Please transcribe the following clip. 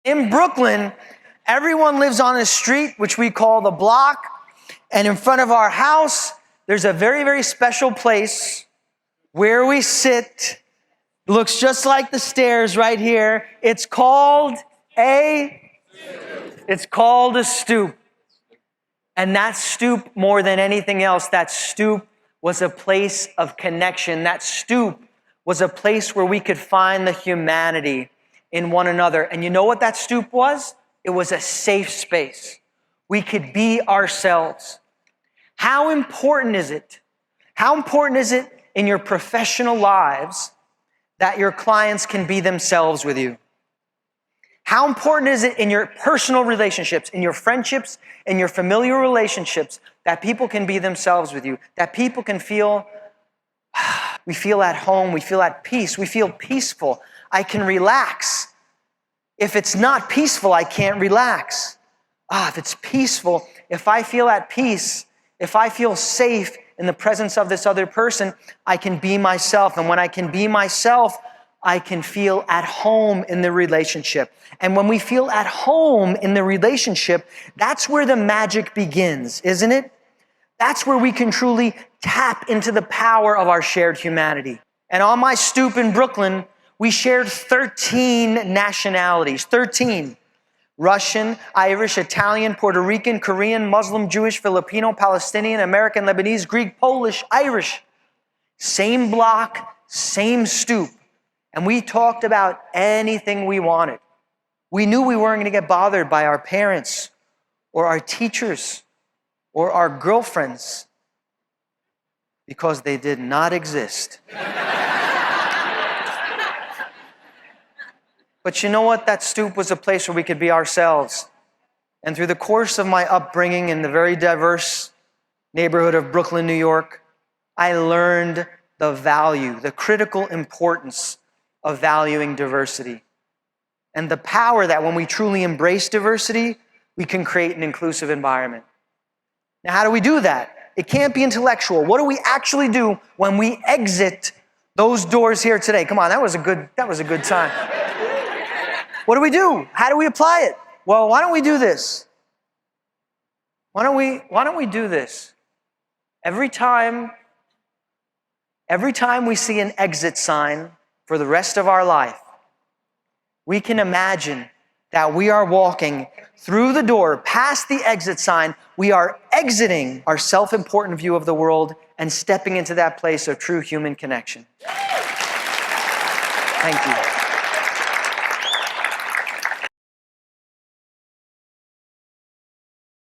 In Brooklyn, everyone lives on a street, which we call the block. And in front of our house, there's a very, very special place where we sit. It looks just like the stairs right here. It's called a stoop. And that stoop, more than anything else, that stoop was a place of connection. That stoop was a place where we could find the humanity in one another. And you know what that stoop was? It was a safe space. We could be ourselves. How important is it? How important is it in your professional lives that your clients can be themselves with you? How important is it in your personal relationships, in your friendships, in your familiar relationships, that people can be themselves with you, that people can feel, we feel at home, we feel at peace, we feel peaceful. I can relax. If it's not peaceful, I can't relax. If it's peaceful, if I feel at peace, if I feel safe in the presence of this other person, I can be myself. And when I can be myself, I can feel at home in the relationship. And when we feel at home in the relationship, that's where the magic begins, isn't it? That's where we can truly tap into the power of our shared humanity. And on my stoop in Brooklyn, we shared 13 nationalities, 13. Russian, Irish, Italian, Puerto Rican, Korean, Muslim, Jewish, Filipino, Palestinian, American, Lebanese, Greek, Polish, Irish. Same block, same stoop. And we talked about anything we wanted. We knew we weren't going to get bothered by our parents or our teachers or our girlfriends because they did not exist. But you know what? That stoop was a place where we could be ourselves. And through the course of my upbringing in the very diverse neighborhood of Brooklyn, New York, I learned the value, the critical importance of valuing diversity. And the power that when we truly embrace diversity, we can create an inclusive environment. Now, how do we do that? It can't be intellectual. What do we actually do when we exit those doors here today? Come on, that was a good time. What do we do? How do we apply it? Well, why don't we do this? Why don't we do this? Every time we see an exit sign for the rest of our life, we can imagine that we are walking through the door, past the exit sign. We are exiting our self-important view of the world and stepping into that place of true human connection. Thank you.